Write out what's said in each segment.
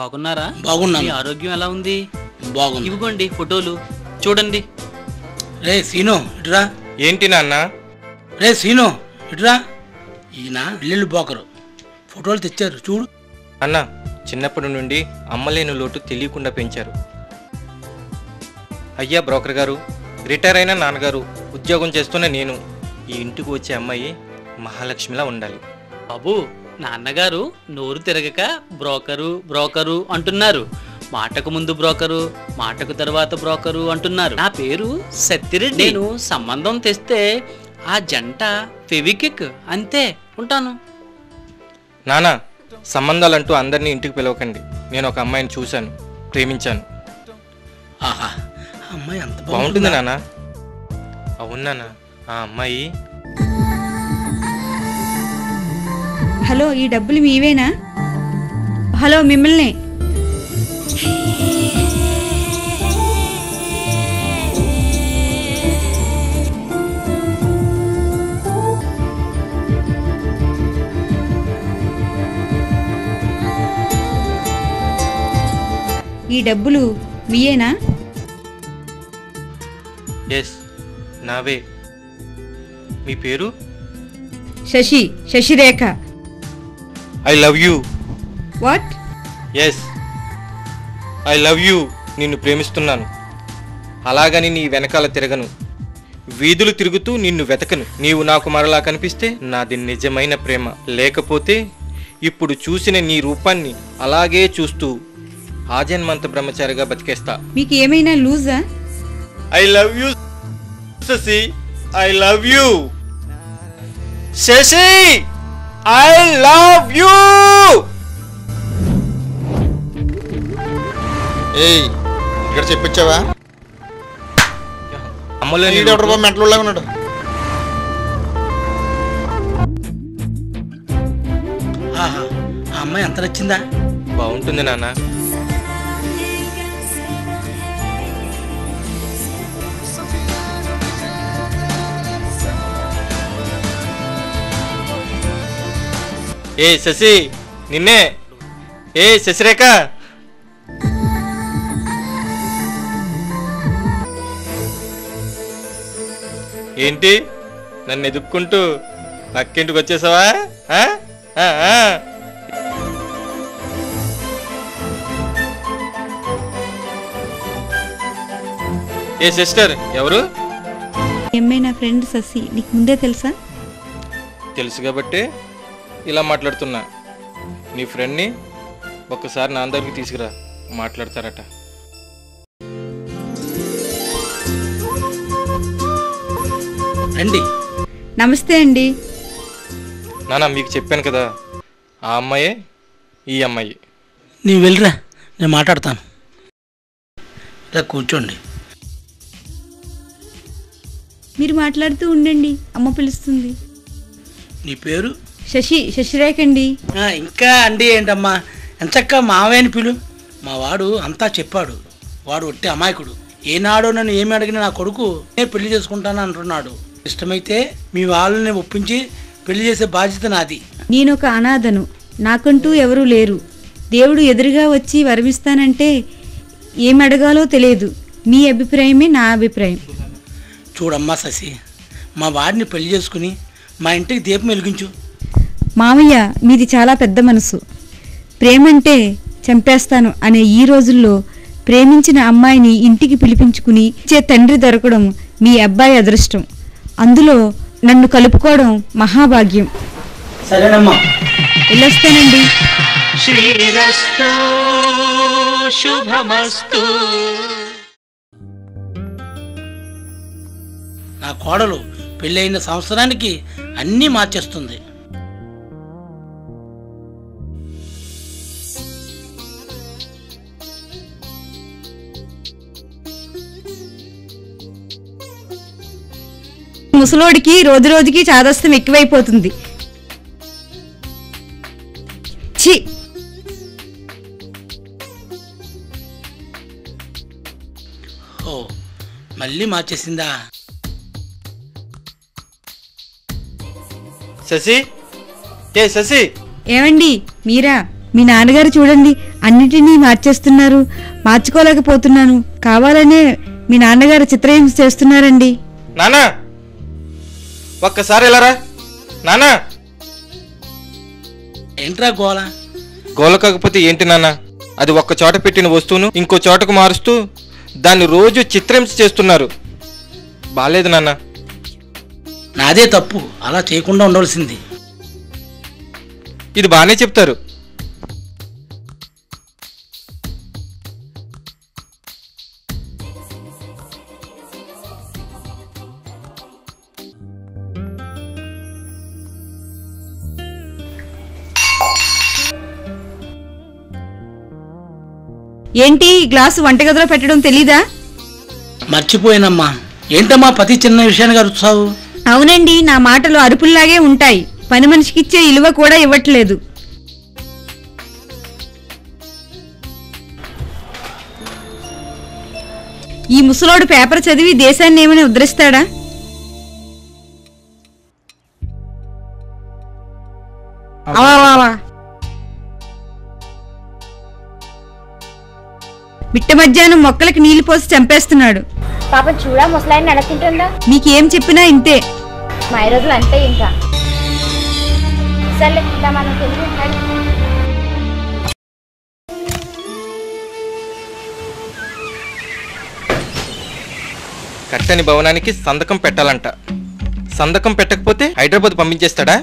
బాగున్నారా? బాగున్నాను. మీ ఆరోగ్యం ఎలా ఉంది? బాగుంది. ఇవ్వండి ఫోటోలు చూడండి. రే సీను ఇటురా. ఏంటి నాన్న? రే సీను ఇటురా. ఈయన ఇల్లు బోకరు, ఫోటోలు తెచ్చారు చూడు. అన్న, చిన్నప్పటి నుండి అమ్మలేని లోటు తెలియకుండా పెంచారు. అయ్యా బ్రోకర్ గారు, రిటైర్ అయిన నాన్నగారు, ఉద్యోగం చేస్తున్న నేను, ఈ ఇంటికి వచ్చే అమ్మాయి మహాలక్ష్మిలా ఉండాలి. బాబు, నాన్నగారు నోరు తిరగక బ్రోకరు బ్రోకరు అంటున్నారు. మాటకు ముందు బ్రోకరు, మాటకు తర్వాత బ్రోకరు అంటున్నారు. నా పేరు సత్తిరెడ్డి. నేను సంబంధం తెస్తే ఆ జంట ఫెవికిక్ అంతే. ఉంటాను. నాన్న, సంబంధాలంటూ అందరినీ ఇంటికి పిలవకండి. నేను ఒక అమ్మాయిని చూశాను, ప్రేమించాను. ఆహా, అమ్మాయి అంత బాగుంటుంది నాన్న. అవును నాన్న, ఆ అమ్మాయి. హలో, ఈ డబ్బులు మీవేనా? హలో, మిమ్మల్ని. ఈ డబ్బులు మీయేనా? ఎస్, నావే. మీ పేరు? Shashirekha. I love you. What? Yes, I love you. నిన్ను ప్రేమిస్తున్నాను. అలాగని నీ వెనకాల తిరగను, వీధులు తిరుగుతూ నిన్ను వెతకను. నీవు నాకు మరలా కనిపిస్తే నాది నిజమైన ప్రేమ. లేకపోతే ఇప్పుడు చూసిన నీ రూపాన్ని అలాగే చూస్తూ ఆజన్మంత బ్రహ్మచారిగా బతికేస్తా. మీకు ఏమైనా లూజా? I love you Shashi, I love you Shashi, I love you. ఏయ్, ఇక్కడ చెప్పించావా? అమ్మలో మెంటలో ఉన్నాడు. ఆహా, ఆ అమ్మాయి ఎంత నచ్చిందా? బాగుంటుంది నాన్న. ఏ శశి, నిన్నే. ఏ శశిరేఖ. ఏంటి, నన్ను ఎదుక్కుంటూ పక్కింటికి వచ్చేసావా? ఏ సిస్టర్, ఎవరు? ఏమైనా ఫ్రెండ్ శశి, నీకు ముందే తెలుసా? తెలుసు కాబట్టి ఇలా మాట్లాడుతున్నా. నీ ఫ్రెండ్ని ఒక్కసారి నా దగ్గరికి తీసుకురా, మాట్లాడతారట. రండి. నమస్తే అండి. నాన్న, మీకు చెప్పాను కదా, ఆ అమ్మాయే ఈ అమ్మాయి. నీవు వెళ్ళిరా, నేను మాట్లాడతాను. ఇలా కూర్చోండి. మీరు మాట్లాడుతూ ఉండండి, అమ్మ పిలుస్తుంది. నీ పేరు? శశిరేఖ అండి. ఇంకా అండి ఏంటమ్మా, ఎంచక్క మావయ్యని పిలు. మా వాడు అంతా చెప్పాడు. వాడు ఒట్టి అమాయకుడు. ఏనాడో నన్ను ఏమి అడిగినా నా కొడుకు నేను పెళ్లి చేసుకుంటాను అంటున్నాడు. ఇష్టమైతే మీ వాళ్ళని ఒప్పించి పెళ్లి చేసే బాధ్యత నాది. నేనొక అనాథను, నాకంటూ ఎవరూ లేరు. దేవుడు ఎదురుగా వచ్చి వరమిస్తానంటే ఏమి అడగాలో తెలియదు. మీ అభిప్రాయమే నా అభిప్రాయం. చూడమ్మా శశి, మా వాడిని పెళ్లి చేసుకుని మా ఇంటికి దీపం వెలిగించు. మామయ్య, మీది చాలా పెద్ద మనసు. ప్రేమంటే చంపేస్తాను అనే ఈ రోజుల్లో ప్రేమించిన అమ్మాయిని ఇంటికి పిలిపించుకుని ఇచ్చే తండ్రి దొరకడం మీ అబ్బాయి అదృష్టం. అందులో నన్ను కలుపుకోవడం మహాభాగ్యం. సరేనమ్మా, వెళ్ళొస్తానండి. శ్రీరస్తు శుభమస్తు. నా కోడలు పెళ్ళైన సంవత్సరానికి అన్నీ మార్చేస్తుంది. ముసలోడికి రోజు రోజుకి చాదస్తం ఎక్కువైపోతుంది. ఛీ, ఓ, మళ్ళీ మార్చేసిందా? శశి, ఏ శశి. ఏమండి మీరా? మీ నాన్నగారు చూడండి, అన్నిటినీ మార్చేస్తున్నారు. మార్చుకోలేకపోతున్నాను. కావాలనే మీ నాన్నగారు చిత్రహింస చేస్తున్నారండి. నానా ఒక్కసారి వెళ్ళరా నానా. ఏంట్రా గోల? గోల కాకపోతే ఏంటి నాన్న? అది ఒక్క చోట పెట్టిన వస్తువును ఇంకో చోటకు మారుస్తూ దాన్ని రోజు చిత్రహింస చేస్తున్నారు. బాలేదు నాన్న. నాదే తప్పు, అలా చేయకుండా ఉండవలసింది. ఇది బాగానే చెప్తారు. ఏంటి గ్లాసు వంటగదిలో పెట్టడం తెలీదా? మర్చిపోయానమ్మా. ఏంటమ్మా ప్రతి చిన్న విషయానికి అరుస్తావు? అవునండి, నా మాటలు అరుపుల్లాగే ఉంటాయి. పని మనిషికిచ్చే ఇలువ కూడా ఇవ్వట్లేదు. ఈ ముసలోడు పేపర్ చదివి దేశాన్ని ఏమని ఉద్ధరిస్తాడా? అవా మిట్ట మధ్యాహ్నం మొక్కలకి నీళ్లు పోసి చంపేస్తున్నాడు. పాపం చూడా ముసలాయన్ని నడకుంటుందా? మీకేం చెప్పినా ఇంతే. మా ఈ రోజులు అంతే ఇంకా. సర్లే మనం తెలియదు. కట్టని భవనానికి సంతకం పెట్టాలంట. సంతకం పెట్టకపోతే హైదరాబాద్ పంపించేస్తాడా?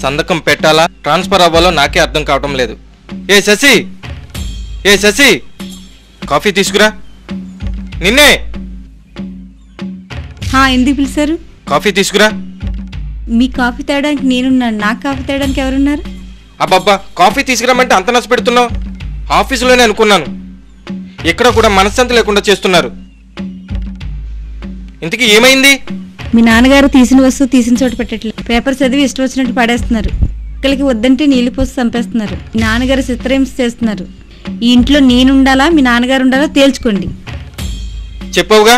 సంతకం పెట్టాలా ట్రాన్స్ఫర్ అవ్వాలో నాకే అర్థం కావటం లేదు. ఏ శశి కాఫీ తీసుకురా. నిన్నే. ఎందుకు పిలిచారు? కాఫీ తీసుకురా. మీ కాఫీ తేయడానికి నేనున్నాను, నాకు కాఫీ తేయడానికి ఎవరున్నారు? అబ్బబ్బా, కాఫీ తీసుకురామంటే అంత నచ్చ పెడుతున్నావు. ఆఫీసులోనే అనుకున్నాను. ఇక్కడ కూడా మనశ్శాంతి లేకుండా చేస్తున్నారు. ఇంతకీ ఏమైంది? మీ నాన్నగారు తీసిన వస్తువు తీసిన చోట పెట్టట్లేదు. పేపర్ చదివి ఇష్టం వచ్చినట్టు పడేస్తున్నారు. కుక్కలకి వద్దంటే నీళ్లు పోసి చంపేస్తున్నారు. మీ నాన్నగారు చిత్రహింస చేస్తున్నారు. ఈ ఇంట్లో నేనుండాలా మీ నాన్నగారు ఉండాలా తేల్చుకోండి. చెప్పవుగా,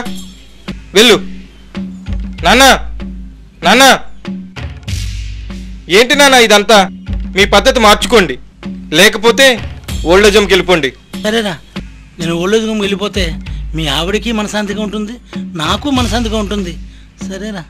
వెళ్ళు. నాన్న ఏంటి నాన్న ఇదంతా? మీ పద్ధతి మార్చుకోండి, లేకపోతే ఓల్డేజ్ హోమ్కి వెళ్ళిపోండి. సరేరా, నేను ఓల్డేజ్ హోమ్కి వెళ్ళిపోతే మీ ఆవిడకి మనశాంతిగా ఉంటుంది, నాకు మనశాంతిగా ఉంటుంది. సరేరా.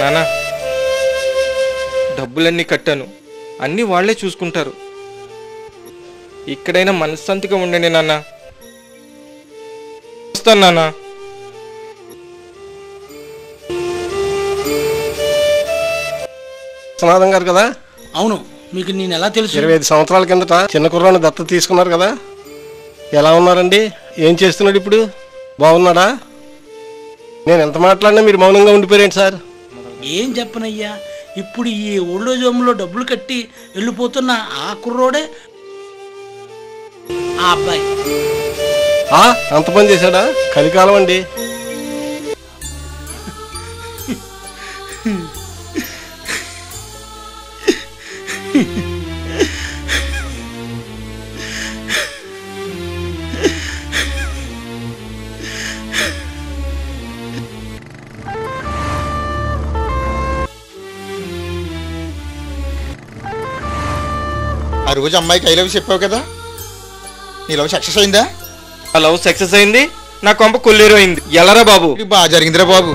నాన్న, డబ్బులన్నీ కట్టాను, అన్నీ వాళ్లే చూసుకుంటారు. ఇక్కడైనా మనశ్శాంతిగా ఉండండి నాన్న. వస్తాను నాన్న. సనాతన్ గారు కదా? అవును. మీకు నేను ఎలా తెలుసు? 25 సంవత్సరాల కిందట చిన్న కుర్రాన్ని దత్తత తీసుకున్నారు కదా. ఎలా ఉన్నారండి? ఏం చేస్తున్నాడు ఇప్పుడు? బాగున్నాడా? నేను ఎంత మాట్లాడినా మీరు మౌనంగా ఉండిపోయారేంటి సార్? ఏం చెప్పనయ్యా, ఇప్పుడు ఈ ఓల్డేజ్ హోమ్లో డబ్బులు కట్టి వెళ్ళిపోతున్న ఆ కుర్రోడే ఆ అబ్బాయి. అంత పని చేశాడా? కలికాలం అండి. ఆ రోజు అమ్మాయికి ఐ లవ్ చెప్పావు కదా, నీ లవ్ సక్సెస్ అయిందా? ఆ లవ్ సక్సెస్ అయింది, నా కొంప కొల్లేరు అయింది. ఎలారా బాబు? బాగా జరిగిందిరా బాబు.